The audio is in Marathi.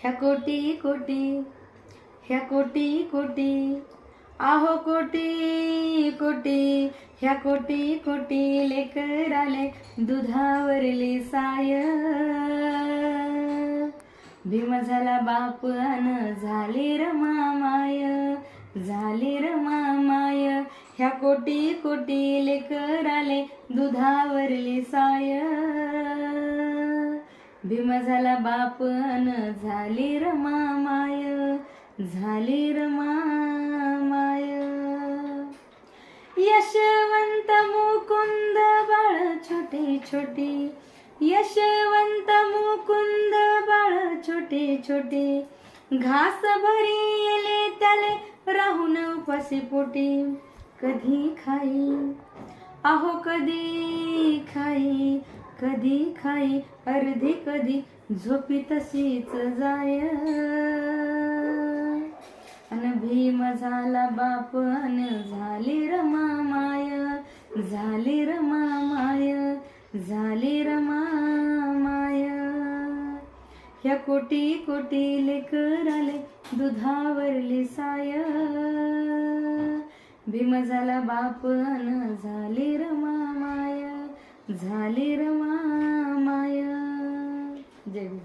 ह्या कोटी कोटी, ह्या कोटी कोटी, आहो कोटी कोटी, ह्या कोटी कोटी लेकराले दुधावरली साय. भीम झाला बाप अन झाली रमा माय, झाली रमा माय. ह्या कोटी कोटी लेकराले दुधावरली साय. भीम झाला बाप अन झाली रमा माय, झाली रमा माय. यशवंत मुकुंद बाळ छोटी छोटी, यशवंत मुकुंद बाळ छोटी छोटी. घास भरिले त्याले राहून उपाशी पोटी. कधी खाई, आहो कधी खाई, कधी खाई अर्धी कधी झोपी तशीच जाय. अन भीम झाला बाप अन झाली रमा माय, झाली रमा माय, झाली रमा माय. ह्या कोटी कोटी लेकराले दुधावरली साय. भीम झाला बाप अन झाली रमा माय, झाली रमा माय. जय भीम.